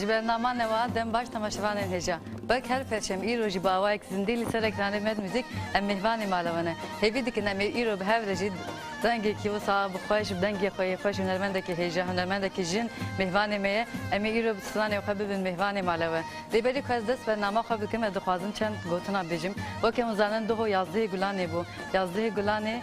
برنامه نوا دم باش تماشاوان هجا بک هر پرچم ایرو جی باوا یک زندگی سر اکران مد موزیک ام مهوانی مالوانه هیوی دیگه نمی ایرو به هر رجید دنگی کی و صاحب خوش دنگی خوش هنرمند که هجا هنرمند که جن مهوانی میه ام ایرو بسلان و خبر مهوانی مالوه لیبری که از دست برنامه خبر که من دخوازم چند گوتنا بجیم و که مزانن دو یازده گلانه بو یازده گلانه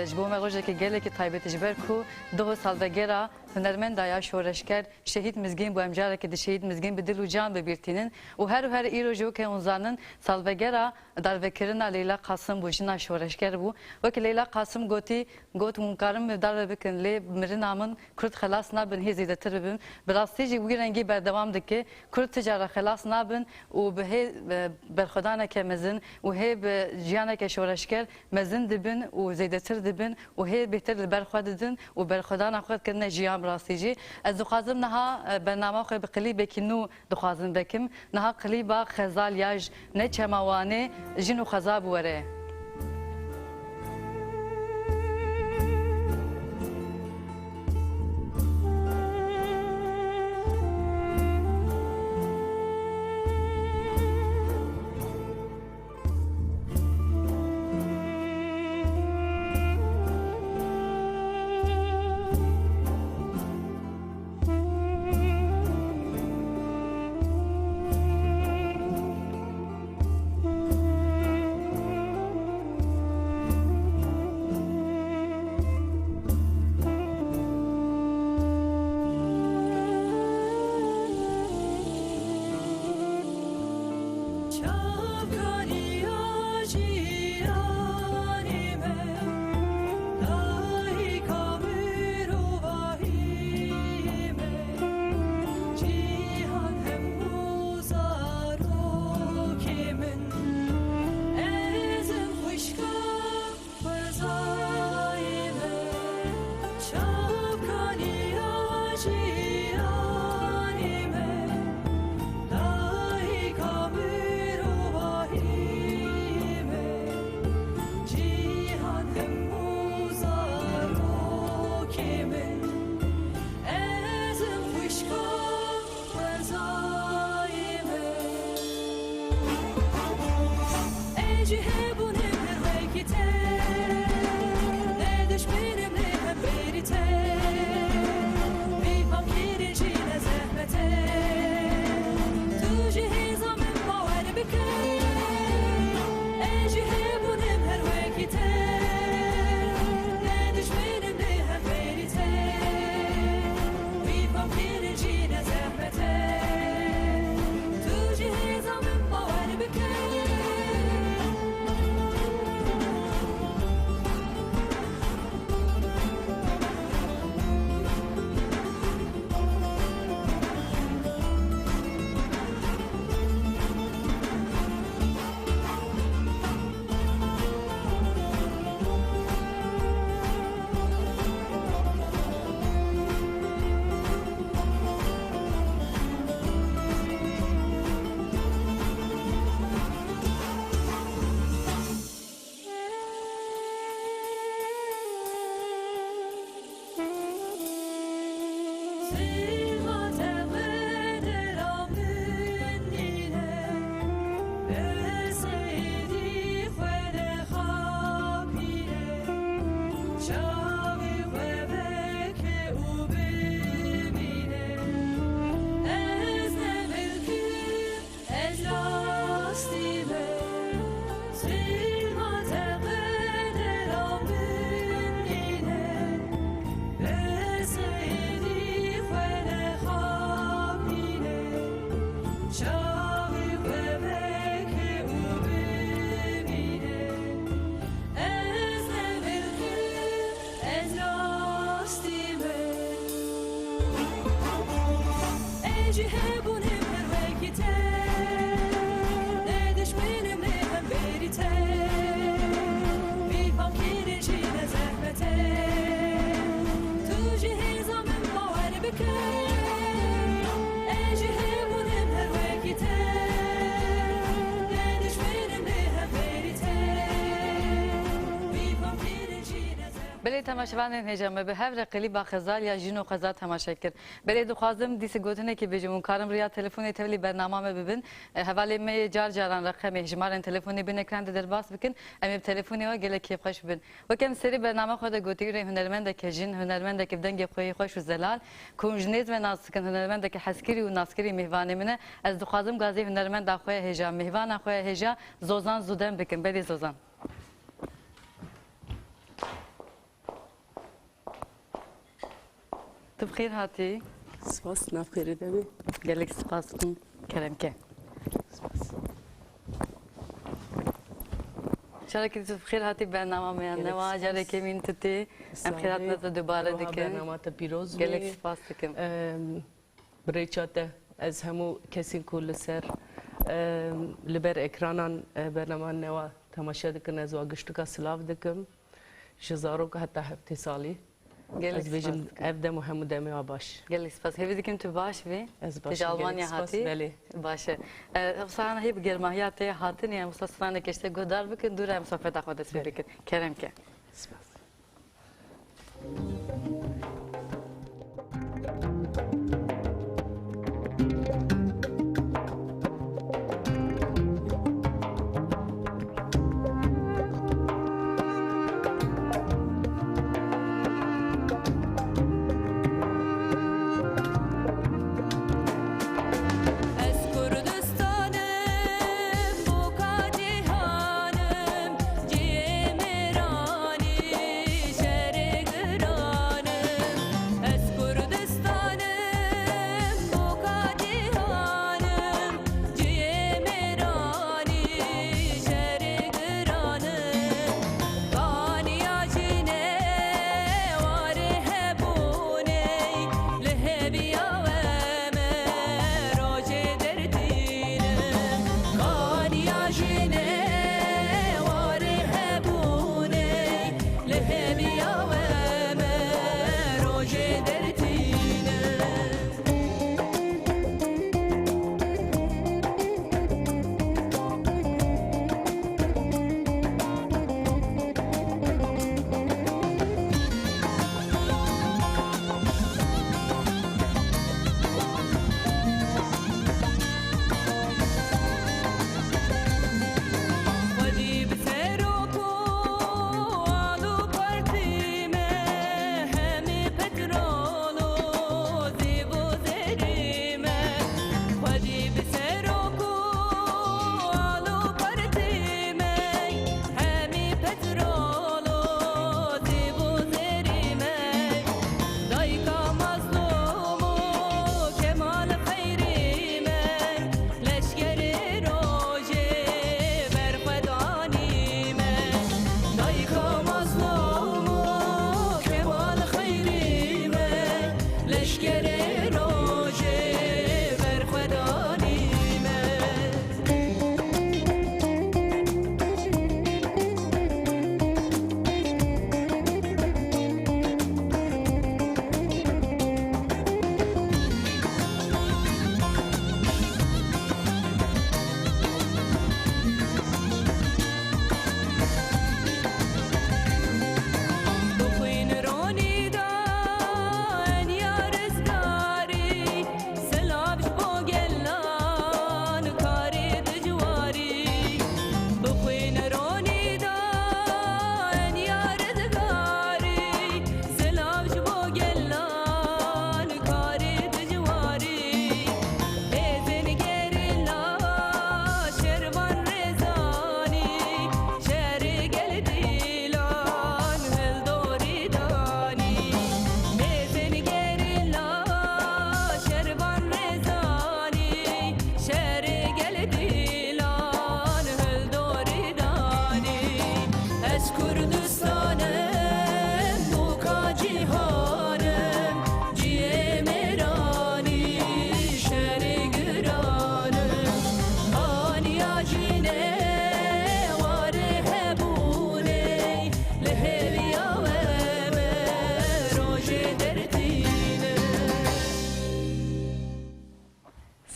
جبو مغوجه که گله که تایبت جبر کو دو سال بگیره هنرمند یا شورشگر شهید مزگین بو امجاره که شهید مزگین به دل و جان ببیرتینن و هر ایرو جو که اونزانن سال بگیره در وکرنا لیلا قاسم بو جنا شورشگر بو و که لیلا قاسم گوت ممکارم در بکن لی مرنامن کرد خلاص نبن هی زیده تر ببین براستی جی وی رنگی بردوام دکی کرد تجاره خلاص نبن و به برخدانه که مزن و هی به جیانه که شورشگر مزن دبن و زیده تر دبن و هی بهتر برخود دن و برخدانه خود کنه جیان براستی جی از دخوازم نها برنامه خو بقلی بکنو دخوازم بکم نها قلیبا خزال یاج نه چماوانه جنو خزاب وره بله تماشاوان هجامه به هر قلی با خزال یا جنو خزال تماشا کرد. بله دخوازم دیس گوتنه که بجمون کارم ریا تلفنی تولی برنامه ببین. حوالی می جار جاران رقم هجمارن تلفنی بین اکران درباس بکن. امی تلفنی و گله کیف خوش بین. و کم سری برنامه خود گوتی ره هنرمند که جن هنرمند که بدنگ خوی خوش و زلال. کنجنیز و ناسکن هنرمند که حسکری و ناسکری مهوانه منه. از دخوازم گازی هنرمند خوی هجام مهوان خوی هجا زوزان زودن بکن. بله زوزان. تو بخیر هاتی؟ سپاس نفخیری دمی گلک سپاس کن کرم که چرا که تو بخیر هاتی برنامه میان نوا جاره که مین تتی ام خیرات نزد دوباره دکن برنامه تا پیروز گلک سپاس دکم بریچاته از همو کسی کل سر لبر اکرانان برنامه نوا تماشا دکن از واگشتو که سلاف دکم شزارو که حتی هفته سالی از بیشم افدم و همو دمی آباش. گلک سپاس. هیچ دیگه تو باش بی؟ از باش. تج آلمانیا هاتی؟ بله. باشه. مثلا هی بگرماهیات هاتی نیم مثلا کشته گودار بکن دوره مسافت خود است بکن کرم که. سپاس.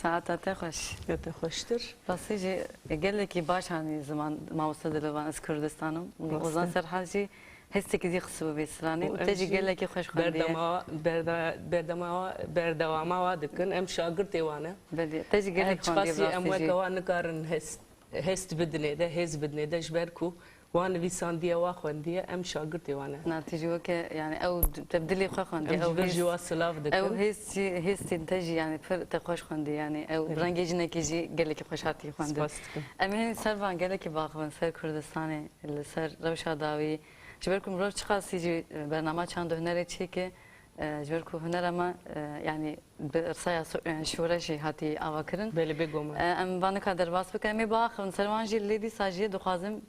ساعت خوش. یاد خوشتر. راستی جی گله کی باش هنی زمان ماوسط دلوان از کردستانم. وزن سر حاجی هستی دی خصوص بیسرانی و تجی گله کی خوش خواندیه بردما دکن ام شاگرد ایوانه بله تجی گله خواندیه خاصی ام براستی جی وکوان نکارن هست بدنه ده هز بدنه ده جبرکو وان ویساندیه و خواندیه ام شاگرد ایوانه ناتیجه وکه يعني او تبدلی خوش خواندی ام او جبر هست جوا سلاف او دکن هستی تجی يعني فر تخوش خواندی يعني او برنگی جنه کی جی گله کی خوش هاتی خواندی سپاس دکن امین سر وان گله کی باقون سر کردستانی سر روشا داوی جبرکم روش چخاسی جی برنامه چند هنری چی که جبرکو هنر اما يعني برصايا شورشي هاتي اواكرن بله بگوم ام وان قدر باس بكن مي باخرن سروان جي ليدي ساجي دخوازم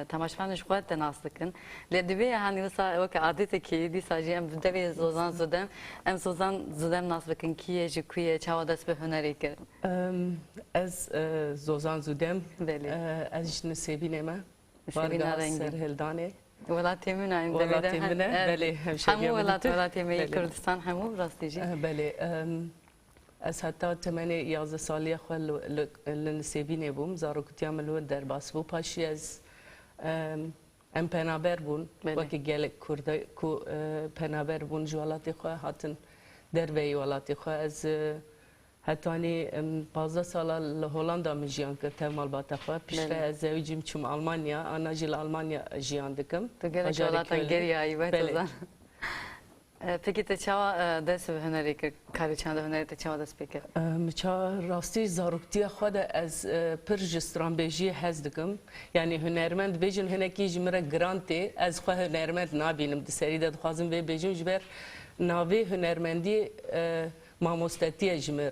تماشفان شوات تناسلكن لدبي هاني وسا وك عادتي كي دي ساجي ام دبي زوزان زودم ام زوزان زودم ناسلكن كي جي كوي چاوا دس به هنري كر از زوزان زودم بله از نسبینه ما نسبینه بارگاه رنگی. سرهلدانه ولاتي من عند ولاتي منه بله همو ولاتي مي بله. كردستان همو راستي جي بله از حتی تمنی 11 سالی خال لنسبینه بوم زاروکتیام لون در باس بو پاشی از ام پنابر بون بله. وکی گلک کرده کو پنابر بون جوالاتی خواه هاتن در وی والاتی خواه از حتانی 15 سال هولندا میجیان که تمال بات خواه پیشتر بله. از زوجیم چوم آلمانیا آنا جیل آلمانیا جیان دکم تو گله ولاتان گری ای وای بله. تو پeki te çava ders hüneri ki kari çanda hüneri te çava ders peki. مچا راستی زاروکتی خود از پرج استرانبیجی hez دکم یعنی هنرمند بیجن هنکی جمره گرانتی از خو هنرمند نبینم دسری داد خوازم به بیجن جبر ناوی هنرمندی ماموستتی جمر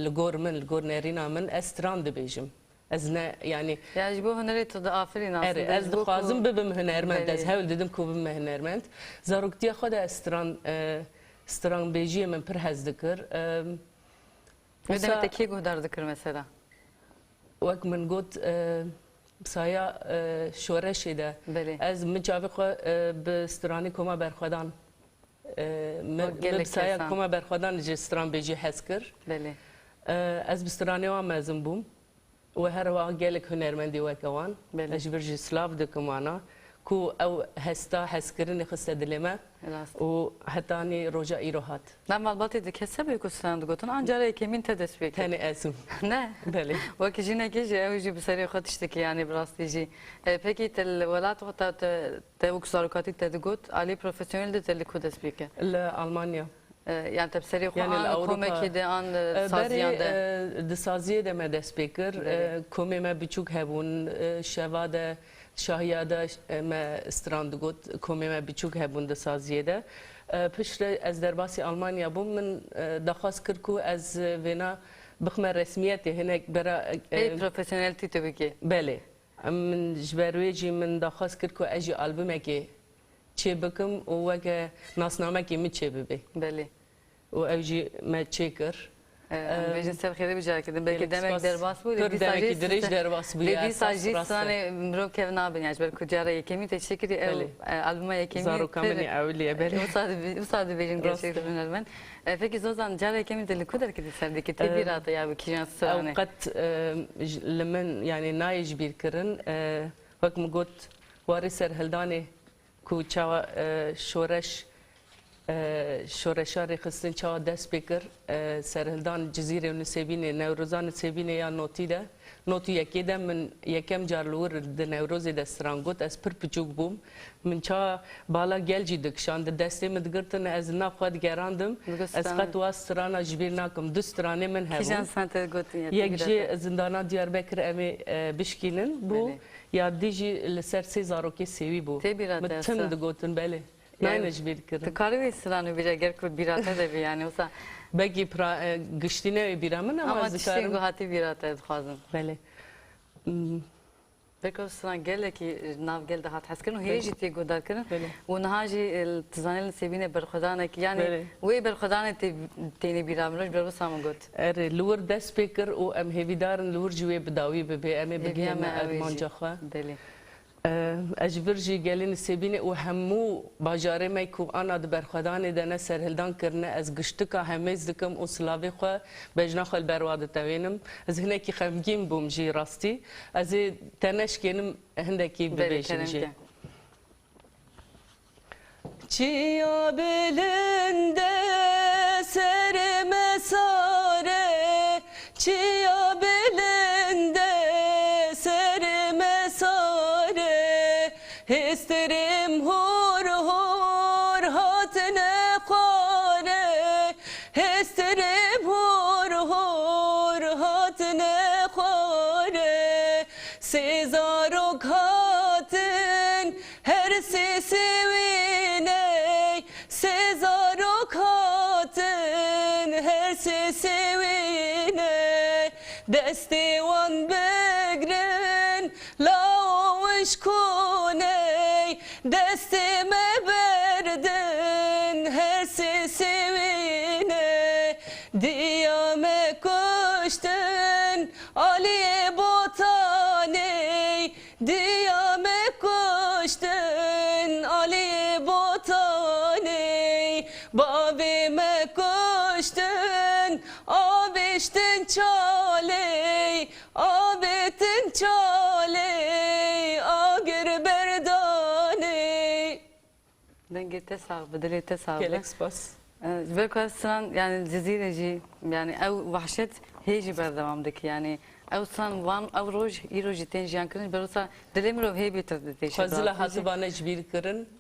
لگور من لگور نرینا من استران بیجم از نه یعنی Yani bu hüneri to da aferin aslında. از دخوازم ببم هنرمند بله. از هول دیدم کو بم هنرمند زاروکتی خود استرانبیجی من پر hez دکر Ne demek de ki gudardı kır mesela. وەک من گوت سایە شۆرەشی ده بله. ez min çavê xwe bi stranî koma berxwedan gelek saya kesan. koma berxwedan ji stranbêjî hez kir Beli. ez bi stranê wan mezin bûm û her wa gelek hunermendî weke wan Bele. ez ji vir jî silav dikim wana ku ew hesta hezkirinê xiste dilê me Rast. û hetanî roja îro hat Ben malbatı de kesse büyük ustandı gotun ancak kemin te ders peki. tenê ezim Ne? belê Vakit jine ki je evi bir seri xat işte ki yani biraz dici. Peki tel velat o te uksarukati te de gut ali profesyonel de tel ku ders peki. li Almanya Yani te seri Yani an Avrupa- komeki de an برای saziyan de. دسازیه ده من دست بکر بله. کمی ما بچوک هبون شواده شاهیا ده ما استراند گود کمی ما بچوک هبون دسازیه ده پشت از درباسی آلمانیا بوم من دخواست کرد کو از وینا بخمه رسمیتی هنک برا Ey profesyonel ti tabii ki. بله من جبرویجی من دخواست کرد کو اجی آلبومه که چه بکم و وگه ناسنامه که می چه ببی Beli. و اوجی ما چه کر Bejin sev xeyri bijar kedim. Belki Gelek demek spas. derbas bu. Kır demek ki dirij derbas bu ya, Dedi esas sadece rastı. sana mro kev nabin yani. Belki kucara yekemi teşekkür Beli. albüme yekemi. زارو کامنی اولیه بله Bu sadece bejin Rast. gerçekten önermen. Peki Zozan cara yekemi de kuder ki serdi ki tebi rata ya bu kijan sırane. اوقات لمن يعني نايج بيركرن وقت مقول واري سر هلداني كو تشاوا شورش شورشاري خستن تشاوا دس بيكر سر هلدان جزيرة ونسيبيني نوروزان نسيبيني يا نوتي ده نوتي يكي ده من يكم جارلور ده نوروزي ده سرانگوت از پر پچوك بوم من چا بالا گل جي دكشان ده دستي مدگرتن از نافقات گراندم از قط واس سرانا جبير ناكم دو سراني من هبوم Kijan sante gotin ya. یک جی زندانا دیاربکر امی بشکینن بو بله. یا دیجی لسر سی زاروکی سیوی بو Te bir rata متم yasa. دگوتن بله Yani- ناینج بیر کرن Tıkarı ve sırane bijar gerçekten bir rata da bir yani. Olsa بگی پرا گشتینه بیرامن ama اما tiştin ذکرم guhati bir rata edxazım. بله Peki o sıran gel ki nav gel daha tezkirn و هي جيتي قدر كرن بله. ونهاجي التزانيل سيبينه برخدانك يعني بله. وي برخدانه تيني بيرامروش برو سامو قلت ار لور دست بکر و ام هیویدارن لور جوی بداوی ببی امی بگی هيبيا اما ما ادمان اويجي جخوا بلي اجبرجی گلین سیبینه و همو باجاره می کو آن اد برخدان دنه سرهلدان کرنه از گشتکا همیز دکم و سلاوی خو بجنا خل برواد توینم از هنه کی خمگین بوم جی راستی از تنش کنم هنده کی بلي ببیشم جی كلامك Çiya belinde serime sare, çiya belinde serime sare, isterim hur hur hatine kare, isterim hur hur hatine kare, Sezarok hatin her sesi Sezarok hatin her sesivine Destevan begren laviş kuney Destime berdin her sesivine Diyame koştun Ali botaney Diyame koştun Ali botaney Babime koştun, abiştin çaley, abitin çaley, agir berdaney. Dengete sağ, bedelete sağ. Gelek spas. Belki sen yani zizireci yani ev vahşet heci berdavamdaki yani ev sen van ev roj iroji tenjiyan kırın berusa dilemiro hebi tırdı. Fazla hatıbana jbir kırın.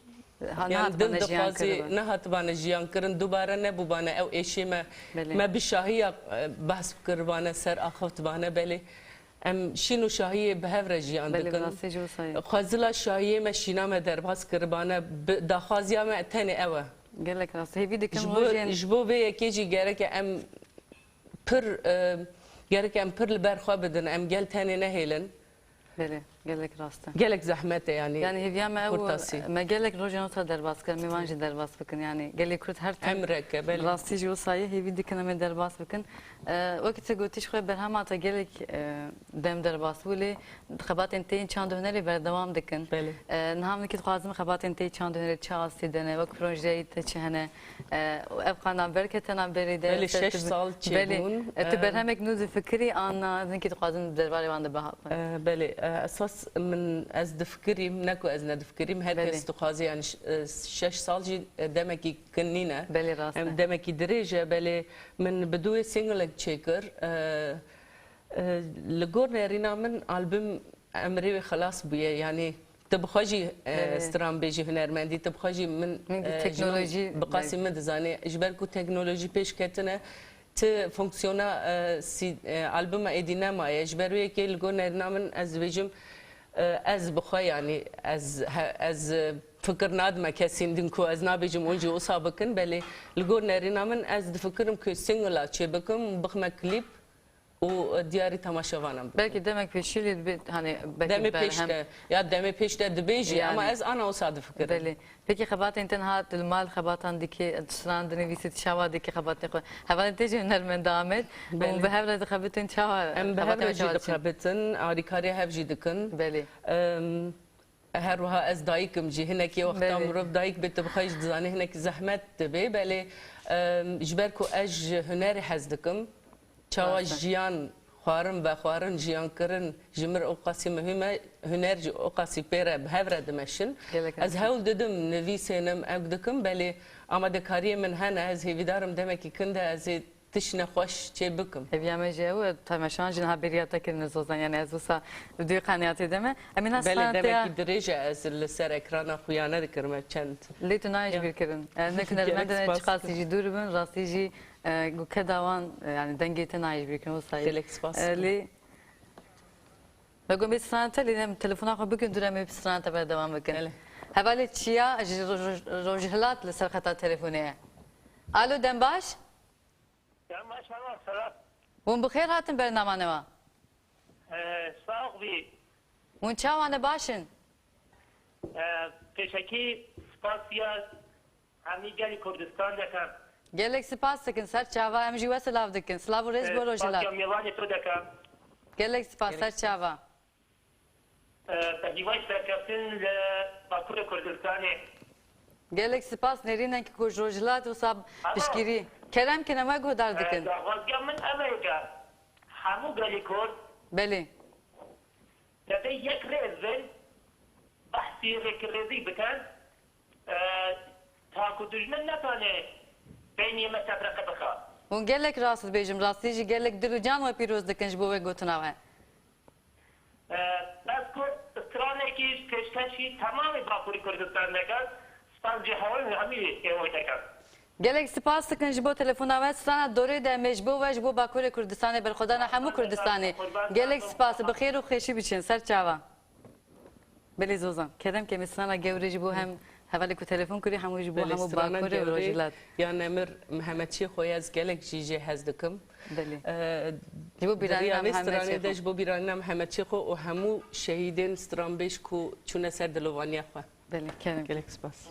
Yani dil difazı ne hatıbana jiyan kırın dubara ne bu bana ev eşime me bir şahiye bahs kırbana ser akıft bana beli em şinu şahiye behevre jiyan dikın. Fazla şahiye me şina me derbas kırbana daxaziya me tene eve. Gelek rastı hebi dikin rojin. Jbo ve yekeci gerek em pır gerek em pır berxwa bidin em gel tene ne helen. Beli, gelek rastı. Gelek zahmete yani. Yani hevya me gelek rojanosa derbas kır, mivanji derbas bakın yani gelek kurt her tem. Emreke beli. Rastı jo sayı hevi dikine me derbas bakın. Vakit gotiş khoy berhamata gelek dem derbas vuli xabat enteyin çand döneri berdevam dikin. Beli. Nahamlı ki xazım xabat enteyin çand döneri çağısı dene vak projeyi teçhene ev kana berketena beride. Beli 6 sal çebun. Beli. Berhamek nuzi fikri anna zinki xazım derbarı vanda baha. Beli. اساس من از دفکریم نکو از ندفکریم هر کس تو خازی یعنی 6 سال جی دمکی کنینه بله راست دمکی دریجه بله من بدوی سینگل چیکر لگور نرینا من آلبوم امری خلاص بیه یعنی تبخاجی استرام بیجی هنرمندی تبخاجی من تکنولوژی بقاسی من دزانی اجبر کو تکنولوژی پیش کتنه ت فونکسیونا سی آلبوم ادینه ما اجبروی که لگو نرنامن از ویجم از بخوای یعنی از فکر نادم کسیم دین کو از نابیجم اونجا اصابکن بله لگو نرنامن از دفکرم که سینگلا چه بکم بخم کلیپ o diğeri tamaşavanım. Belki demek peşili bir hani demi peşte ya demi peşte dibeci yani, ama az ana o sadı fikir. Belli. Peki xabat enten hat mal xabatan diki strandını visit şava diki xabat ne ko. Havan teci hünermen devam et. Bu behevre de xabatin şava. Em behevre de xabatin arikari hevji dikin. Belli. her وها از دایکم جی هنک یه وقتا مرد دایک بیت بخیش دزانی هنک زحمت دبی بله جبر کو اج هنری حزدکم چاواش جیان خوارم و خوارن جیان کرن جمر اوقاسی مهمه هنرجی اوقاسی پیره به هفره دمشن از هول ددم نویسینم اگدکم بله آماده کاری من هنه از هیویدارم دمکی کنده از تشنه خوش چه بکم. هیویامه جاو تماشان جنها بریاتا کردن زوزان یعنی از وسا دوی قنیاتی دمه. امین هستن بله دمکی درجه از لسر اکران خویانه دکرم چند. لیتو نایج بیرکردن. نکنه مندن چقاسی جی دور بن راستی جی کداوان yani dengete naiş bir gün olsaydı. Li bugün bir sanata li telefona ko bugün durame bir sanata ben devam bakın. Havale çiya rojhelat li serxata telefoniye. Alo Dembaş? Dembaş bana selam. Un bixeyr hatin bername ne va? Sağ ol. Un çawane başın. Teşekkür spasiya hemi geli Kurdistan dekan. Gelek spas dikin ser çava em jî wes lav dikin. Slav rez bor rojhelat. Spasiya tu dekan. Gelek spas ser çava. Tehdivaş serkeftin Bakur Kurdistan'ı. Gelek spas nerinen ki kuj rojhelat u sab pişkiri. Kerem kinema godar dikin. Vazgeçtim min Amerika. Hamu geli Kurd. Beli. Tabi yek rezin bahsi rekrezi bikan. تاکو دجمن نتانه بینی مسافرک بخوا اون گلک راست بیجم راستی جی گلک دل جان و پیروز دکنج بو و گوتنا و بس کو استرانه کی پیشکشی تمام باکوری کردستان نگاه سپاس جهوی همی ایوی دکن گلک سپاس دکنج بو تلفن و سنا دوره ده مجبو و بو باکور کردستان بر خدا نه همو کردستانی گلک سپاس بخیر و خوشی بچین سر چاوا بلی زوزم کدام که مثلا گوریج بو هم حوالی کو تلفن کری هموش بو همو باکور و روجلات یا نمر محمدی خوی از گلک جیجه هزدکم بلی جبو بیرانی هم همه دش بو بیرانی هم محمدی خو و همو شهیدین ستران بیش کو چونه سر دلوانی خو بلی کدام گلک سپاس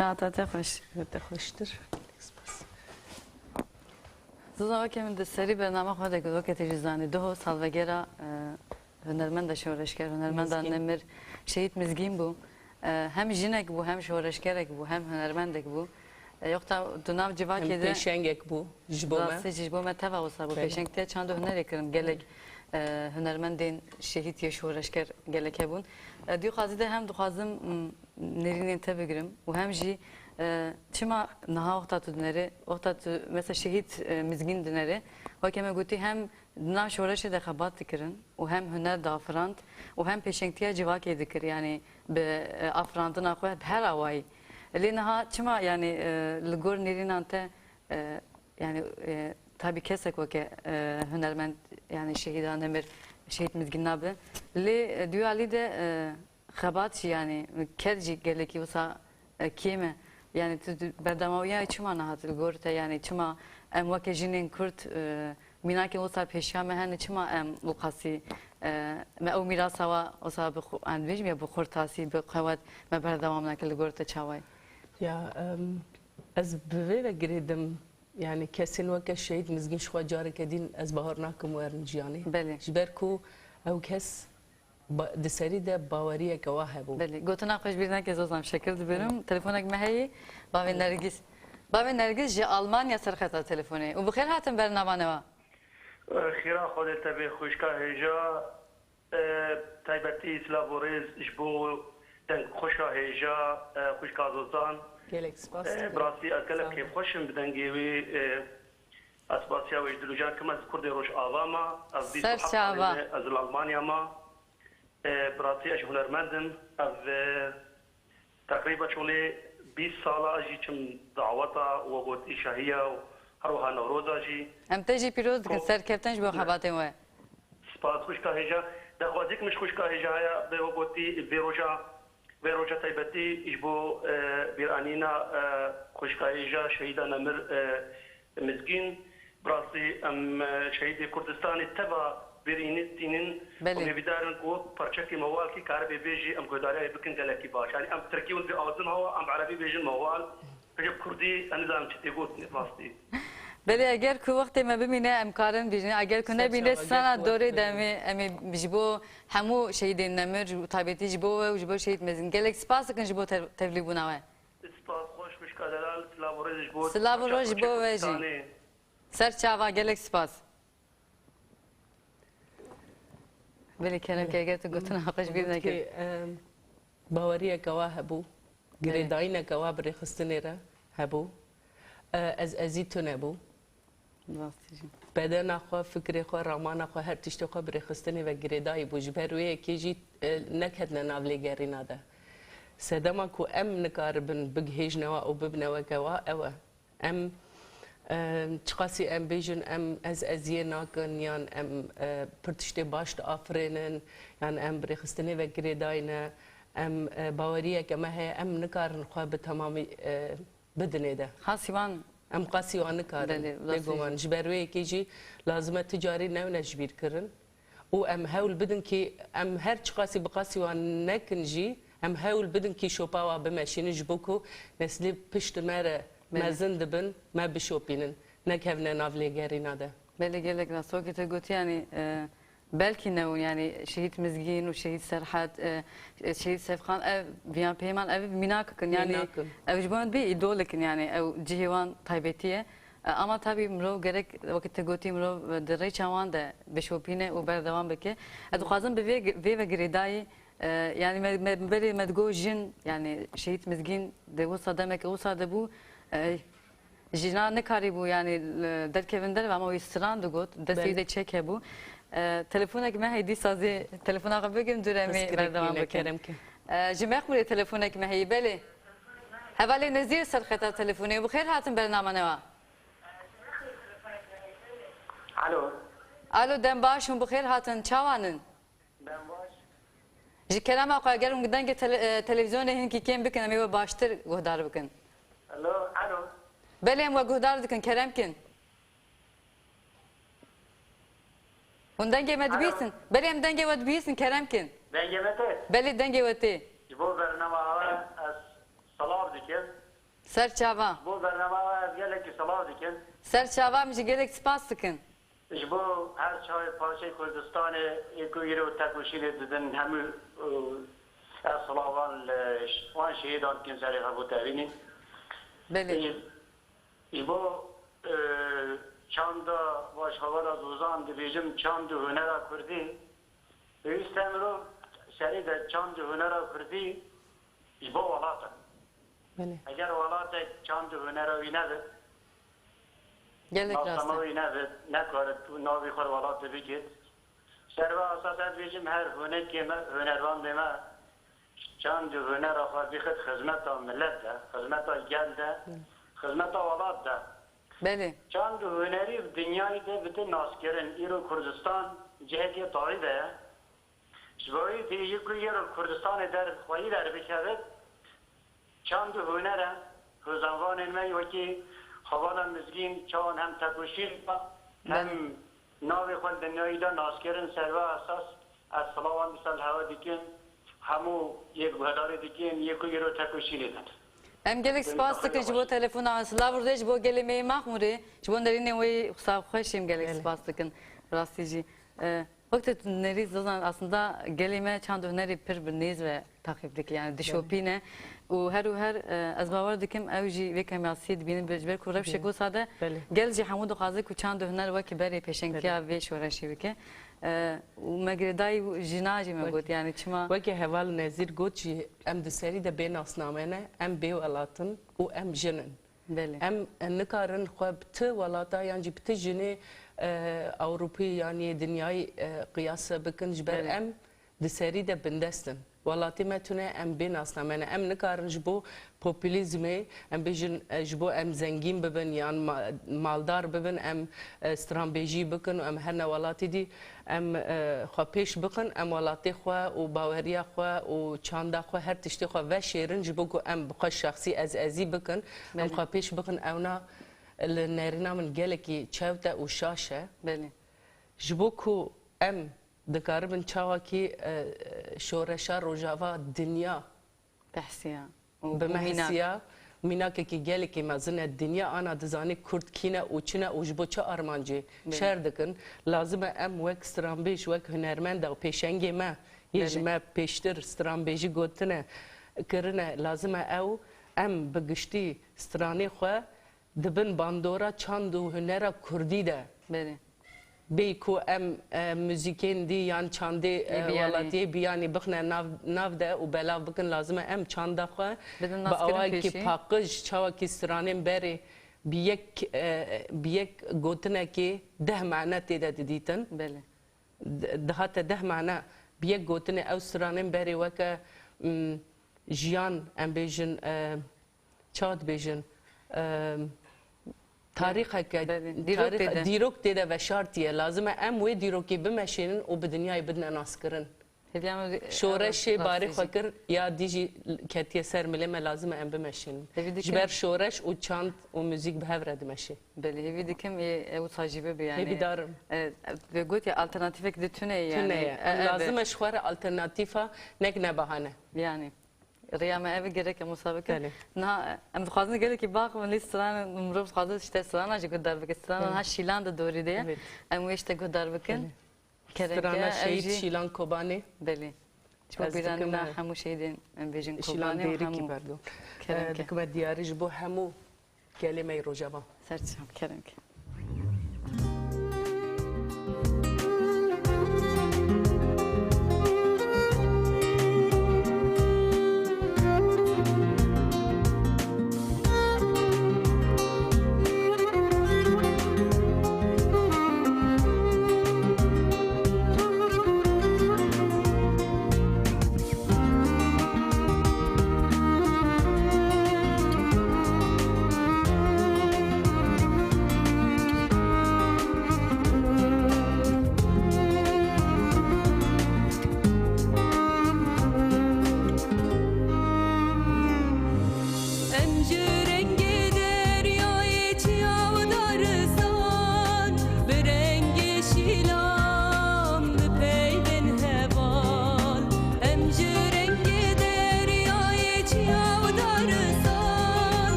Fiyatı hoş. Te hoştur. Spas. زوزا که من دستری برنامه خود گذاشت که تجزانی دو سال وگرا هنرمند شورشگر هنرمند نمر شهید مزگین بو هم جنگ بو هم شورشگرک بو هم هنرمندک بو یوکتا دونام جوا که ده پیشنگک بو جبومه راستی جبومه تبع وصل بو پیشنگ ته چند هنری کردم گلک هنرمندین شهید یا شورشگر گلک بون دیو خازیده هم دو خازم نرینین تبگرم و هم جی çima naha oxta tu dineri, oxta tu mesela şehit mizgin dineri, o keme guti hem na şoreşe de xabat dikirin, o hem hüner da afrant, o hem peşengtiya civak edikir yani be afrantın akwa her avay. Li naha çima yani ligor nerinante yani tabi kesek o ke hünermend yani şehidan emir şehit mizgin nabe. Li duali de xabat yani kerci geleki olsa kime yani berdamaviya çima nahatil gorte yani çima em vake jinin kurt minaki olsa peşame hani çima em lukasi me o mirasava olsa bu andvej mi bu kurtasi bu kavat me berdamam nakil gorte çavay. Ya az beve giredim yani kesin vake şehit mizgin şwa jarı kedin az bahar nakum verin jiyani. Beli. Jberku ev kes دسری ده باوریه که واه بود. بله گوتنا خوش بیرنا که زوزم شکر دبرم تلفنک مهی باوی نرگس جی آلمانیا سرخطا تلفنه و بخیر هاتم برنامه نوا خیرا خودت به خوشکا هجا تایبتی سلاوریز جبو دنگ خوشا هجا خوشکا زوزان گلک سپاس. براسی از گلک که خوشم بدنگیوی اسباسیا و جدلوجان کم از کرد روش آواما از بیست از آلمانیا ما براتی اش هنرمندم از تقریبا چونه 20 ساله اجی چم دعوتا و گوتی شهیه و هروها نوروز اجی ام تجی پیروز کن سرکفتنش با خباتم و سپاس خوشکا هجا دخوازیک مش خوشکا هجا به گوتی بیروجا تایبتی اجبو بیرانینا خوشکا هجا شهیدا نمر مزگین براتی ام شهید کردستانی تبا برینتینن و بیدارن کو پرچکی موال کی کار به بیجی ام گوداری بکن گلکی باش یعنی ام ترکی و آذن هوا ام عربی بیجن موال جب کردی انظام چتی گوت واسطی بله اگر کو وقت ما ببینه امکارن بیجن اگر کنه بینه سنا دوره دمی امی جبو همو شهید نمر تابعتی جبو و جبو شهید مزین گلک سپاس کن جبو تبلیغونه و سپاس خوش مشکلال سلاورج جبو سلاورج جبو وجی سر چاوا گلک سپاس بله کنم که اگر تو گفتن حقش بیر نکرد باوریه که واه هبو گریداینه که واه بری خستنی را هبو از ازیتو نبو بدن خو فکر خو رامان خو هر تشت خو بری خستنی و گریدای بو جبروی کی جی نکدن ناولی گرینا ده سدما کو ام نکاربن بگهیج نوا او ببنوا کوا او ام چقاسی ام بیجن ام از ازیه ناکن یان ام پرتشتی باشت آفرینن یان ام بریخستنی و گریداینه ام باوریه که مه ام نکارن خواه به تمامی بدنه ده خاصیوان ام قاسیوان نکارن بگوان جبروی که جی لازمه تجاری نو نجبیر کرن و ام هول بدن که ام هر چقاسی بقاسیوان نکن جی ام هول بدن که شوپاوا بمشین جبوکو مثلی پشت مره ما زندبن ما بشوپینن نکهونه نافلی گرینا ده. بله گلک راستو که تو گویی یعنی belki ne yani şehit mizgin و şehit serhat şehit sefkan ev biyan peyman ev minakın yani ev jban bir idolkin yani ev civan taybetiye ama tabii mro gerek vakitte gotim mro derre çavan da beşopine u berdevam beke adu khazım be ve gridai yani beri medgo jin yani şehit mizgin de o sademek o sade bu jina ne kari bu yani derkevinde ama o istran da got deside çeke bu telefonek me heydi sazı telefona qabegim durami berdevam bekerim ki جمع خبري تلفونك ما هي بلي هبالي نزير سرخة تلفوني وبخير هاتم برنامج نوا الو الو دم باش بخير هاتن چاوانن دم باش جي كلام اقا گرم گدن که تلویزیون هن کی کم بکن می باشتر گهدار بکن الو الو بلي ام گهدار دکن کرم کن وندنگه مدبیسن بلي ام دنگه ودبیسن کرم کن دنگه متى بلي دنگه وتی جبو برنامج از سلام دیگر Serçava. Bu bernama gelek salav dikin. Serçava mı gelek spas dikin. Bu her çay parça Kurdistan'ı eko yeri o tekuşini dedin hemi salavan van şehidan kimseri habu tevini. Beli. Bu çanda baş havada duzan dibicim çandı hünera kurdi. İstemro seri de çandı hünera kurdi. Bu valata. بله اگر ولات چند هنری نبود Gelek rastı. ناسمایی نبود نکارد تو ناوی خور ولات بگید سروا اساسات بیشم her هنر که هنروان دیمه چند هنر آخر بیخد خدمت ملت ده خدمت گل ده خدمت ولات ده Beli. چند هنری دنیای ده بده ناسکرین ایرو کردستان جهتی تاری ده شبایی دی یکی ایرو کردستان در خواهی در بکرد چند هنره هزانوان علمی و که حوالا مزگین چان هم تکوشیر هم ناوی خود دنیایی دا ناسکرین سروا اساس از صلاوان مثل هوا دیکن همو یک بهداری دیکن یکو رو تکوشیر دن Em gelek spas dikin ji bo telefona Slav rûdê ji bo gelê me maxmurê ji bo nerînê wê xisa xweşêm gelek spas dikin rastî jî. Wekte tu nerî zazan aslında gelê me çand hunerê pir bi nêz ve takip dike yani dişopîne û her ez bawer dikim ew jî vê kemyasiyê dibînin bi ji ber ku rewşek got sade gel jî hemû dixwaze ku çand huner wekî berê pêşengiya vê şoreşê bike. û me girêdayî jîna jî me got yani çima وکی هوال نظیر گوت جی ام دسری ده بین اسنامنه ام بی ولاتن و ام جنن Belê. ام نکارن خو بت ولاتا یعنی بت جنی اوروپی یعنی دنیای قیاس بکن جبر ام دسری ده بندستن ولاتی متونه ام بین اسنامنه ام نکارن جبو پوپولیزمی ام بیجن جبو ام زنگین ببن یعنی مالدار ببن ام استراتژی بکن ام هر ولاتی دی ام خو پیش بکن ام ولاتی خو و باوریا خو و چاندا خو هر تشتی خو و شیرن جبو کو ام بخو شخصی از ازی بکن ام خو پیش بکن اونا لنرینا من گلکی چوتا و شاشه Belê. جبو کو ام دکاربن چاوا کی شورشا روجاوا دنیا Behsiya. بمهسیا مینا که گلی که مزنه دنیا آنا دزانی کرد کینه و چنه و جبو چه آرمانجی شهر دکن لازمه ام وک استرامبیش وک هنرمند و پیشنگی ما یه ما پیشتر استرامبیجی گوتنه کرنه لازمه او ام بگشتی استرانی خو دبن باندورا چند و هنر کردی ده Belê. بیکو ام موزیکین دی یان چاندی ولاتی بیانی بخنه ناو ده و بلاو بکن لازمه ام چاندا خو بدن با ناسکرین اول کی پیشی. پاکج چاوا کی سرانم بری بیک گوتنه کی ده معنی تیده دیدن Belê. دهات ده معنی بیک گوتنه او سرانم بری وک جیان ام بیجن چاد بیجن تاریخ که دیروک دیده و شرطیه لازمه ام وی دیروکی بمشینن و به دنیای بدن ناس کرن شورش باری خکر یا دیجی کتیه سر ملیم لازمه ام بمشینن جبر شورش و چاند و موزیک به هفره دمشی Belê hevî dikim ew tacibe bi yani. هیوی دارم Ve got ya alternatifek de tune yani. تونه لازمه شوار alternatifa نک نبهانه Yani. Riyame evi gerek musabaka. Belê. Na em dixwazin gelek ki bak min lîstran mirov dixwaze işte strana jî gudar bike strana ha şîlan da dorî de Evet. em wê işte gudar bikin. strana şehit şilan kobani Belê. Ço Ez biranî dikim, na hemû şeydên em bêjin şilan kobanî deri ki hemû. pardon Kerem ke. دکمه دیاری جبو همو کلمه روجاوا Serçam kerem ke.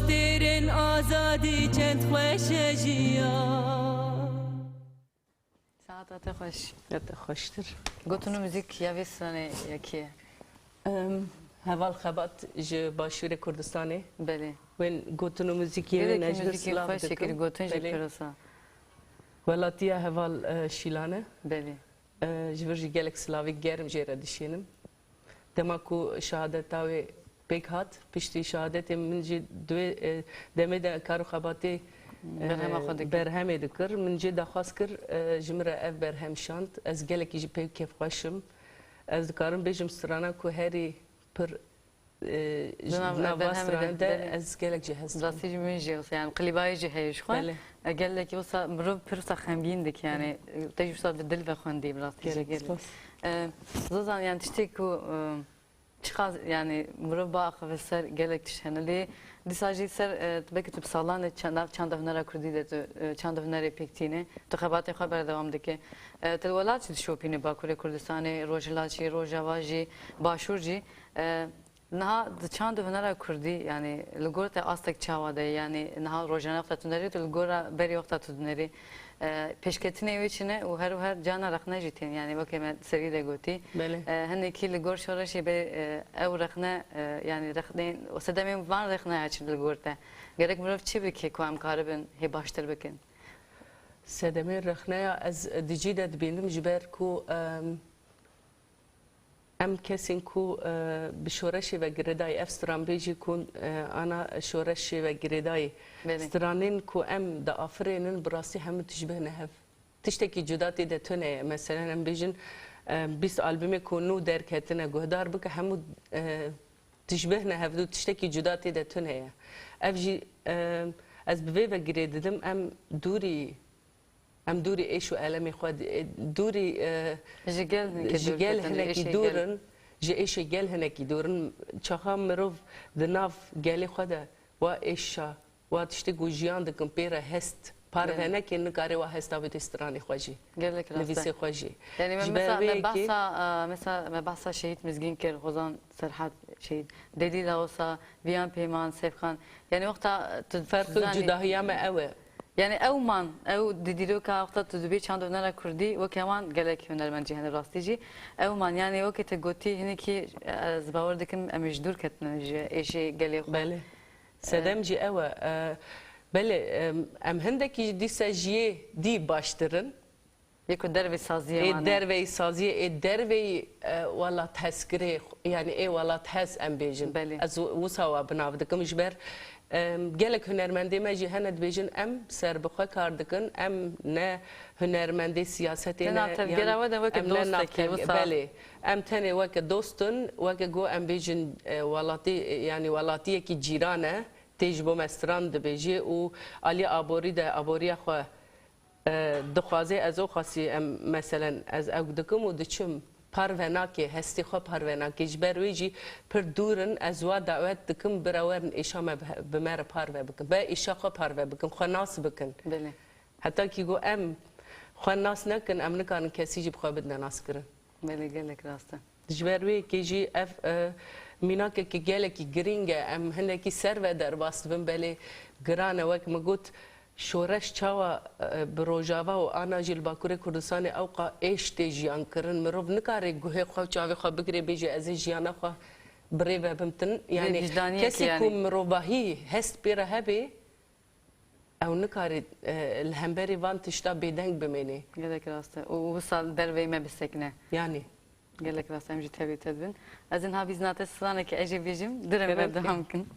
دۆستێرن ئازادی چەند خوێشە ژیا Saat ate hoş. Hatta hoştur. Gotunu müzik ya vesrane yakiye. Heval xebat ji Başûrê Kurdistanê. Beli. Wên gotinu müzikiyê Gerek nejber müzik silav hoş şekil dikim. gotun Belê. jipirosa. Welatiya heval şîlane. Beli. Ji vir jî gelek silavî germ jê re dişînim. Dema ku şehadeta wê pêk hat, piştî şehadetê min jî demê de kar û xebatê Berhema xwe dikir. berhemê dikir. Min jê daxwaz kir ji min re ev berhem şand. Ez gelekî jî pêk kêfxweşim. Ez dikarim bêjim strana ku herî pir Dina nava berhemê strana de- de ez gelek jî hestim. Rastî jî min jî yani qilîbayê jî heye ji xwe. Belê. Gelek wisa mirov pir wisa xemgîn dik yani te jî wisa bi dil ve xwendî rastî jî Gelek gelek. spas. Zozan yani tiştê ku çıkaz yani mirov baxwe ser gelek tişhenelê dîsa jî ser belkî tu bi salan de çanda hunera Kurdî de tu çanda hunerê pêktîne tu xebatê xwe berdewam dike. Te welat jî dişopîne Bakurê Kurdistanê Rojhilatçî Rojava jî Başûr jî niha di çanda hunera Kurdî yani li gor te astek çawa de yani niha rojana wexta tu nerî tu li gora berî wexta tu nerî pêşketinê wê çi ne û her cana rexne jî tên yani wekê me serî de gotî Belê. hinekî li gor şoreşê bê ew rexne yani rexnên sedemên van rexne heçin li gor te gerek mirov çi bike ku em karibin hê baştir bikin Sedemê rexneya ez dicî de dibînim ji ber ku em kesên ku bi şoreşê ve girêdayî ev stranbêjî ku ana şoreşê ve girêdayî Belê. stranên ku em di afirênin bi rastî hemû tişbihne hev. Tiştekî cuda tê de tune ye. Meselen em bêjin 20 albümê ku nû derketine guhdar bike hemû tişbihne hev û tiştekî cuda tê de tune ye. Ev jî ez bi vê ve girê didim em dûrî êş û elemê xwe dûrî ji gel ji gel hinekî dûrin ji êşê gel hinekî dûrin çaxa mirov di nav gelê xwe de wa êşa wa tiştê ku jiyan dikin pê re hest parvenekê nikarê wa hesta bidê stranê xwe jî gelek nivîsê rast xwe jî yani Ji mesela ber me wê bahsa mesela me bahsa şehit mizgin kir Hozan Serhat şehit dedi la olsa Viyan Peyman Sefkan yani wexta tu ferqi cudahiya me ew e yani ew man ew didiroka wexta tu dibê çanda hunera Kurdî wekê wan gelek hunermend jî hene rastî jî ew man yani wekê te gotî hinekî ez bawer dikim em ji dûr ketine ji êşê gelê xwe belê sedem jî ew e belê em hindekî jî dîsa jiyê dî baştirin yek ku dervê saziye ê wan e. derveyî saziye ê derveyî welat hezkirê yani ê welat hez em bêjin Belê. ez wisa wa binav dikim ji ber gelek hunermendê me jî hene dibêjin em serbixwe kar dikin em ne hunermendê siyasetê Te navtevgera we de weke em ne dostekî, navtev- wisa. belê em tenê weke dostin weke got em bêjin welatî yani welatiyekî cîran e tê ji bo me stran dibêjê û alî aborî de aboriya xwe dixwaze ez o xasî em meselen ez ew dikim û diçim parvenakê hestê xwe parvenakê ji ber wê jî pir dûrin ez wa dawet dikim birewerin êşa me bi me re parve bikin be êşa xwe parve bikin xwe nas bikin Belê heta kî got em xwe nas nekin em nikarin kesî jî bi xwe bidne naskirin belê gelek rast e. ji ber wê kê jî ev mînakekî gelekî girîng e em hinekî ser ve derbas dibin belê giran e wek min got şoreş çawa bi Rojava û ana jî li Bakurê Kurdistanê ew qa êş tê jiyan kirin mirov nikare guhê xwe çavê xwe bigirê bêje ez ê jiyana xwe birê vebim tin yani vicdaniyek kesî yani. ku mirovahî hest pê re hebe ew nikare li hemberî van tişta bêdeng bimêne gelek rast e. û wisa dervê me bisekine yani gelek rast em jî tevî te dibin ez ên havî zinate stranekî ez jê bêjim direm Gerek berdewam bikin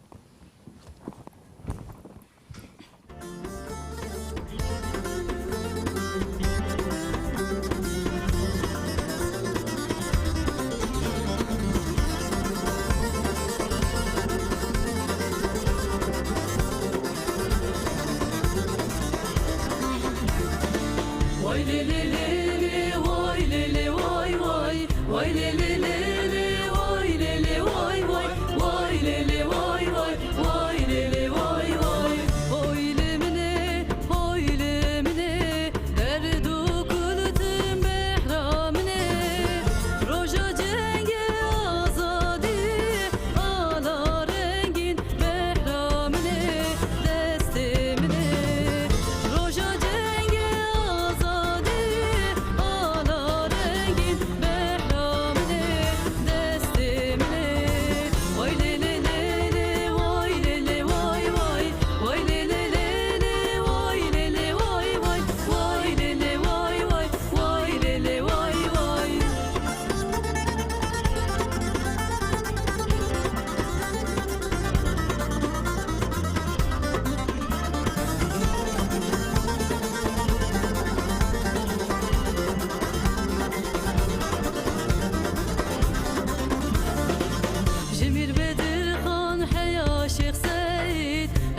Vay le le le le, vay le le vay vay, vay le le le le, vay le le vay vay, vay le le vay vay, vay le le vay vay. Oyle mine, oyle mine, derdu kılıtım behramine, roja cenge azadi, ala rengin behramine.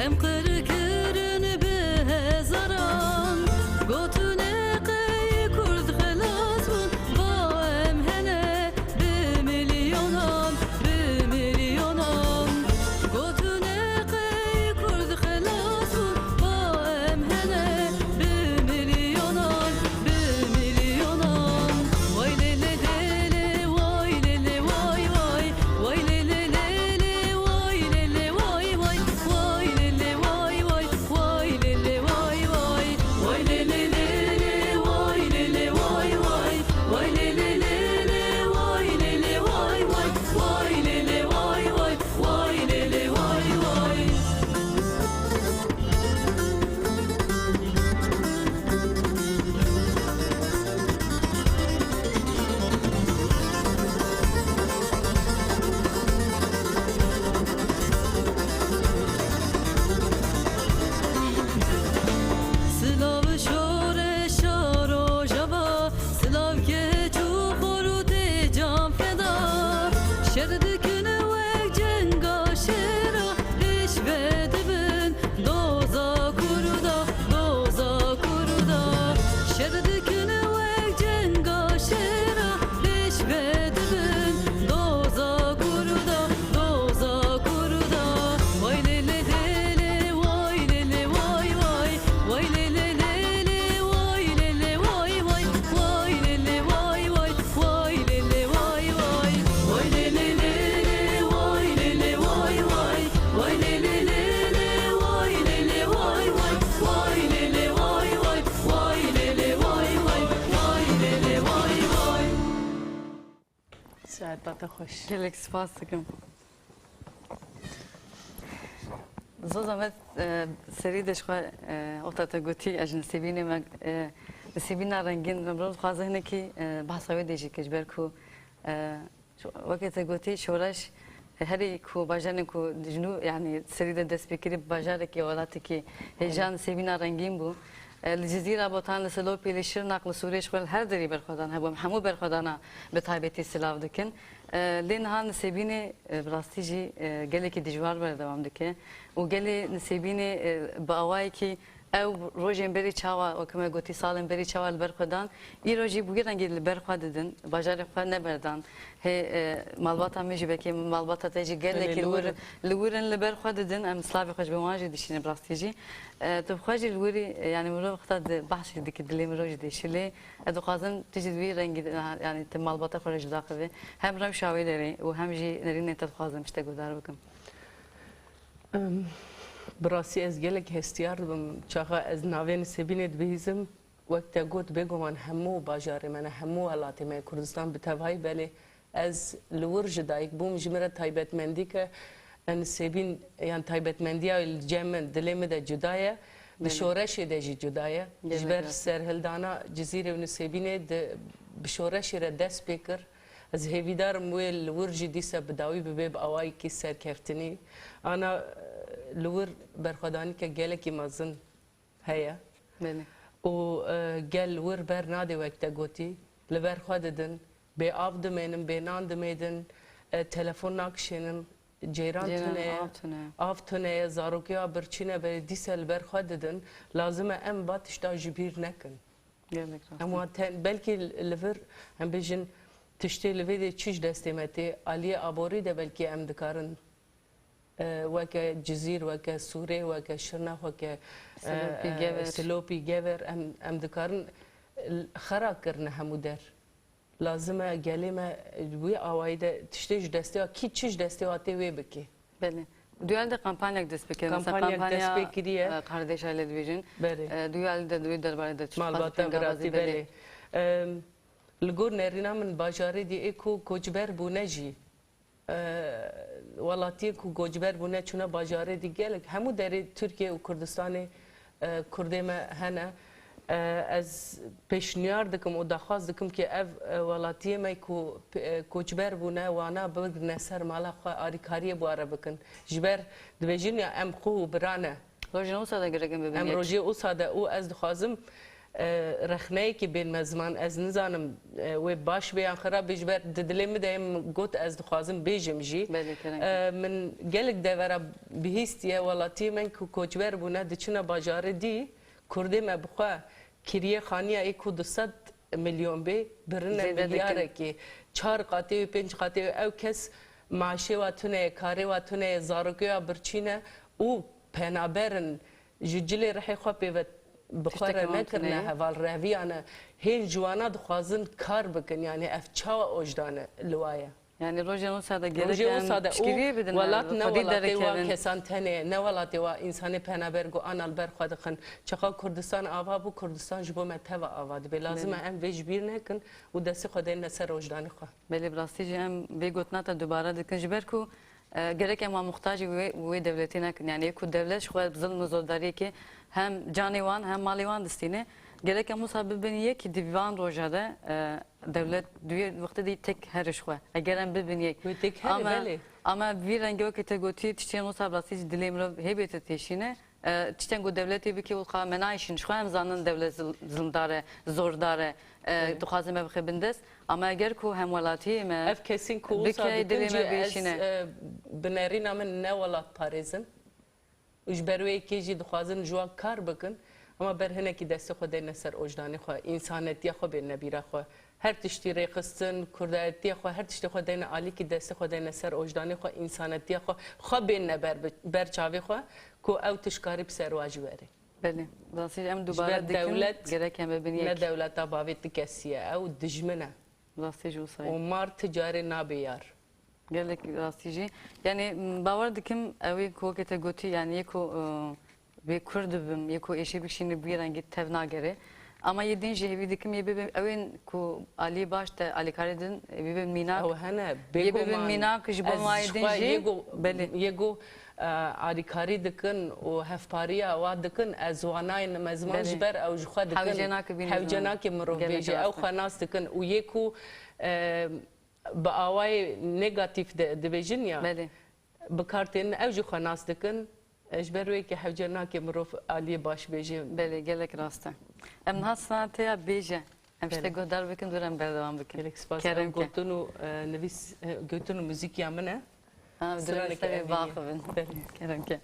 em kırkırın behezaran Gotune qey kurd xelas bun Ba em hene bimilyonan Gotune qey kurd xelas bun Ba em hene bimilyonan Vay lele lele vay lele vay vay Vay lele lele vay lele vay vay Vay lele vay vay vay lele vay vay Vay lele lele vay lele vay vay Vay lele lele vay lele vay vay Vay lele vay vay vay lele vay vay Slav şore şaro java Slav keçu xoru te cam feda Şerdikine vek cenga şera Rişve dibin doza kuruda Şerdikine vek cenga şera Rişve dibin doza kuruda Vay lele lele vay lele vay vay Vay lele lele vay lele vay vay Vay lele vay vay vay lele vay vay Vay lele lele vay lele vay vay Vay lele lele vay lele vay vay Vay lele vay vay vay lele vay vay Vay lele vay vay ساعت خوش gelek spas dikim. Zozam seri de şwa otata goti ajn sevine me sevina rengin memrod khazine ki bahsawe de jik ber ku وقت گوتی شورش هری کو باجان کو جنو یعنی سری دست بکری باجاره کی ولاتی کی هجان سیبینا رنگین بو الجزيرة بوتان لسلوبي لشير نقل سوريا شغل هر دري برخدان هبوم حمو برخدانا بتايبتي سلاف دكن لين هان نسيبيني براستيجي قالي كي دجوار بردوام دكه وقالي نسيبيني باواي كي او روجين بري چاوا وكما قلتي سالم بري چاوا البرخدان اي روجي بوغيران گيل البرخددن باجار خد نبردان هي مالباتا ميجي بكي مالباتا تيجي قالي كي لورن البرخددن ام سلافي خوش بواجي دشين براستيجي تبخاجي الوري يعني مرو اختاد بحث ديك دلي مروج دي شلي ادو قازن تجي دوي رنگ يعني مالباتا خرج داخله هم رم شاوي دري وهم جي نرين انت تخازن مشتاق دار بكم براسي از گلک هستیار بم چاقا از ناوین سبینت بهیزم وقت گوت بگو من همو باجاره من همو علاتی من کردستان بتوهای بله از لور جدایک بوم جمره تایبت مندی که ان سبین یعنی تایبت مندی ها الجمن دلیم ده جدایه بشورش ده جدایه جبر سرهلدانا جزیره و سبینه ده بشورش را دست بکر از هیویدار موی لور جدیسه بداوی ببیب آوائی کی سرکفتنی انا لور برخدانی که گله کی مازن هيا بله و گل لور بر ناده وقت گوتی لبر خوددن به آب دمینم به نان دمیدن تلفن ناکشینن جیران تونه آب تونه زاروکیا برچینه به دیسل بر خوددن لازمه ام باتش دا جبیر نکن اما بلکه لور هم بیشن تشتی لویده چیش دستیمتی علی آبوری ده بلکه ام دکارن وک جزیر وک سوره وک شرنا وک سلوپی گور ام دکارن خرا کرنه همو در لازمه گلیمه وی آوایده تشتیج دستی ها کی چیش دستی ها تی وی بکی بله دویال ده کمپانیک دست بکرد کمپانیک دست بکریه کاردش هایل دویجن بله دویال ده دوی درباره ده مالباتا براتی بله لگور نرینا من باجاری دی اکو کوچبر بونجی ولاتی کو گوجبر بونه چونه باجاره دیگه همو در ترکیه و کردستان کرده ما هنه از پیشنیار دکم و دخواست دکم که اف ولاتی ما کو کوچبر بونه وانا بگرنه سر مالا خواه آریکاری بواره بکن جبر دویجین یا ام خو برانه روزی اوساده گرگم ببینید ام روزی اوساده او از دخوازم رخنه که بین مزمان از نزانم و باش بیان خراب بیش بر دلیم دایم گوت از دخوازم بیجم جی بله کرن من گلک دورا بهیستیه ولاتی من که کوچبر بونه دچنا باجار دی کرده مبخوا کریه خانیه ای کو 200 میلیون بی برنه زیاده میلیاره دکن. که 4 قاطی و 5 قاطی او کس معاشه و تونه کاری و تونه زارگویا برچینه او پنابرن جوجلی رحی خواه پیوت بخوره تشتكي نکرنه ممكن هوال رویانه هین جوانا دخوازن کار بکن یعنی افچاو اوجدانه لوایا yani roja olsa da روژه او ساده او تشكيليه بدنا ولات نه خدي ولاتی و دركن کسان تنه نه ولاتی و انسان پنابر گو آن البر خود خن چقا کردستان آوا بو کردستان جبو متوا آواد به لازم ام ویج بیر نکن و دست خود نسر وجدان خو بله براستي هم بيقولنا تا دوباره دكن جبركو gerek ama muhtaç ve devletine yani ku devlet şu zulm zordari ki hem canivan hem malivan distine gerek ama sabibiniye ki divan rojada devlet dünya vakti değil tek her şu eğer hem bibiniye و تک هر بله ama bir rengi o kategori tişten o sabrası dilemro hebete teşine tişten go devleti bir ki o menayişin şu hem zanın devlet zulmdare zordare duhazım ev xebindes ama eğer ku hem velati me اف کسین کو بکی ساده دلیم کنجی بیشینه. از بنرین من نه ولات پاریزن وش بروی کی جی دخوازن جوا کار بکن اما برهنه کی دست خود نسر وجدانی خو انسانیت خو به نبیره خو هر تشتی رقصن کردایتی خو هر تشتی خود نه عالی کی دست خود نسر وجدانی خو انسانیت خو به نبر برچاوی خو کو او تشکاری بسر واجبره بله براستي هم دوباره جبر دكن دولت gerek hem نه bibiniye دولت باویت کسیه او دجمنه براستي جو و say مار تجاری نابیار gerek براستي yani باور dikim evi ku kategori yani yeko ve kurdubum yeko eşi bir şeyini bir rengi tevna gere ama yedinci evi dikim yebe evin ku Ali başta Ali Karidin evi minak او هنه يبي ميناك جبوا ما يدنجي بله يجو عاديكاري دكن وهفباريا وادكن ازواناين مزمان بله. جبر او جخوا دكن حوجناك بين حوجناك مرو جلك بيجي او راسك. خناس دكن ويكو باواي نيجاتيف دبيجنيا بله بكارتين او جخوا ناس دكن جبر ويكي حوجناك مرو علي باش بيجي بله gerek rasta em hasnate ya beje em işte بله. godar bikin duran berdevam bikin كيرك سباس Kerem ki. قلتنو نفيس قلتنو موزيك يامنه ha duran Sıradaki işte evliliği. bakıbın Bele. Kerem ki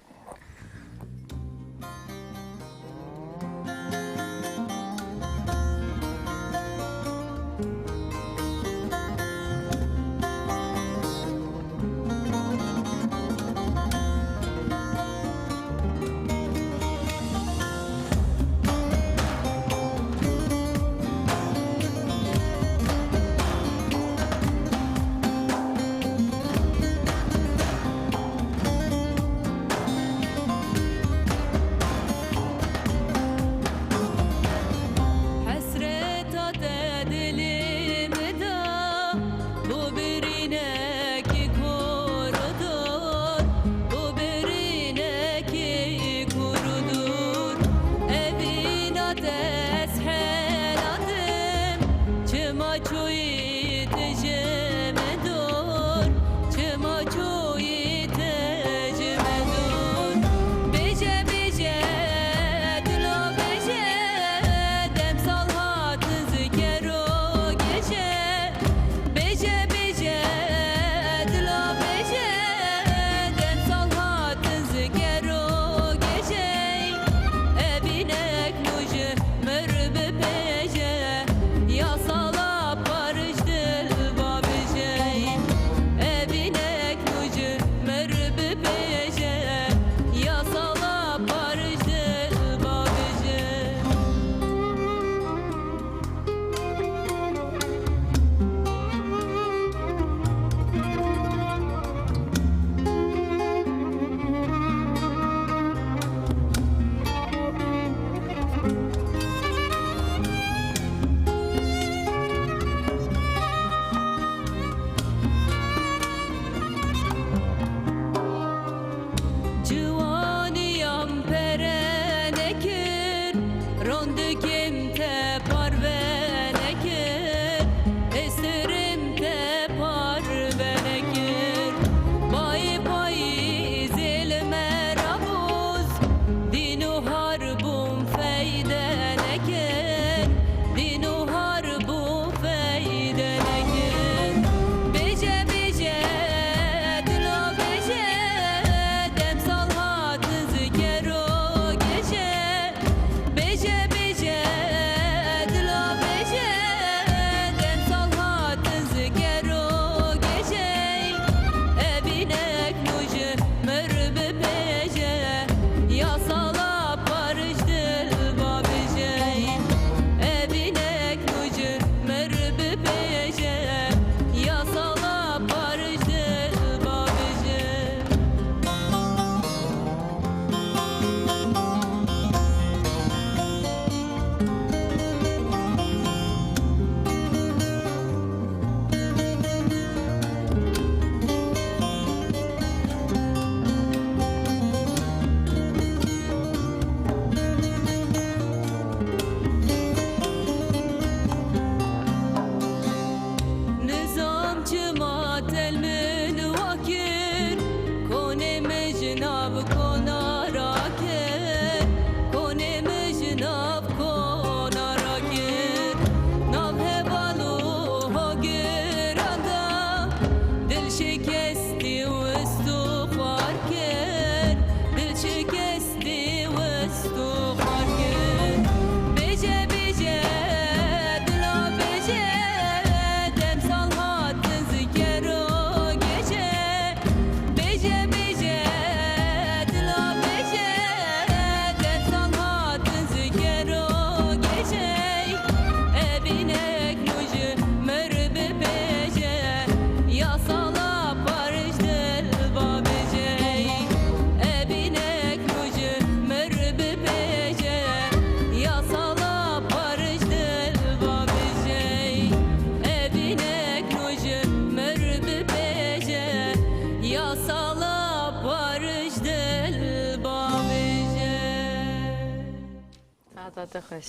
هتا تخش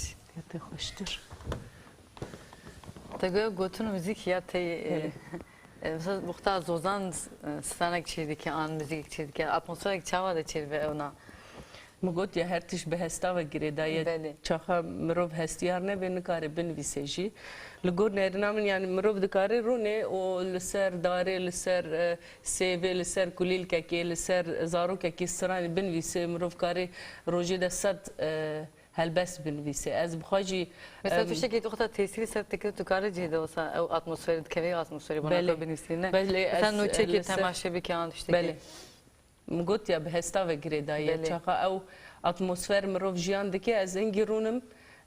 Te hoştur. تگه گوتون موزیک یا تی مثلا مختار زوزان ستانک چیدی که آن موزیک چیدی که اتمسفر چاوا ده چیل به اونا Mugot ya her tiş behesta ve giredayet Beli. çaxa mirov hestiyar ne ben kare bin viseji. Ligor nerinamın yani mirov dikare rune o liser dare liser seve liser kulil keke liser zaro keke sran bin vise mirov kare roje de sat helbes bin vise. Ez bxaji مثلا تو شکی تو خدا تاثیر سر تکه تو کار جیده واسه او اتمسفر کمی اتمسفری بنا بله. تو بنویسینه بله، مثلا از نوچه که لسه- تماشا بکن işte Beli. Mugot ya behesta ve giredayet Beli. çaxa ew atmosfer mirov jiyan dike ez engi rûnim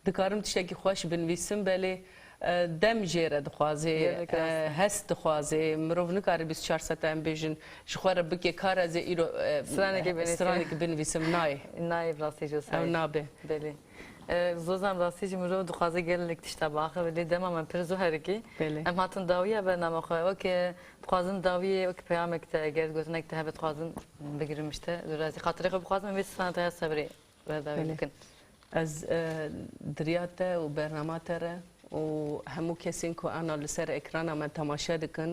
dikarim tiştekî xweş binivîsim belê dem jê re dixwaze Gelek rast. hest dixwaze mirov nikare 24 saet em bêjin ji xwe re bike kar ez ê îro Stranekê binivîsim. stranekê binivîsim nayê نایب راستی جو ew سر nabe بله زوزم راستی جو مرو دخوازه گل تشتا باخه ولی دم من پرزو هرکی Beli. ام هاتن داویه به نام خو او که خوازن داویه او که پیام که اگر گفتن که هبت خوازن بگیرم işte درازی خاطر خو بخوازم بیست سنت ها صبری و داوی Beli. بکن ez diriyate û bernamate re û hemû kesên ku ana li ser ekrana me temaşe dikin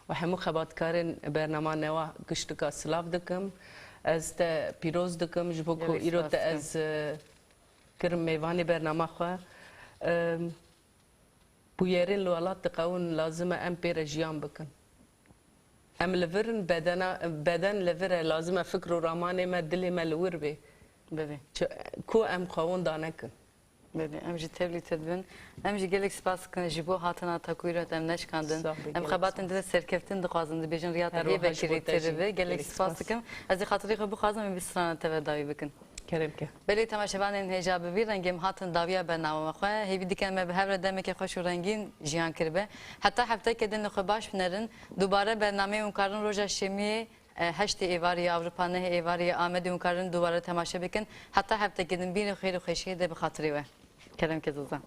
û hemû xebatkarên bernama newa giştika silav dikim ez te pîroz dikim ji bo ku Gelek îro te spas ez kirim mêvanê bernama xwe bûyerên li welat diqewin lazim e em pê re jiyan bikin em li virin beden li vir e lazim e fikr û ramanê me dilê me li wir bê بله ku em xewin danekin بله ام جی تبلی تدبن ام جی گلک سپاس کن جبو هاتن تا کویرت ام نشکاندن Sağ ol, ام gelek خباتن ده سرکفتن دخوازن ده بیجن ریات Her هی roha ji bo بکری te jî. تربه گلک Gelek سپاس spas. کم از خاطری خو بخوازم بیست سنت ها داوی بکن keremke. بله تماشاوانین هجاب بی رنگیم هاتن داویا برنامه خو هی دیکن ما به هر دمه که خوش و رنگین جیان کربه حتی هفته که دن خو باش بنرن دوباره برنامه اون کارن روزا شمی هشت ایواری اروپا نه ایواری آمد اون کارن دوباره تماشا بکن حتی هفته که دن بین خیر و خوشی ده به خاطری و کرم که زوزم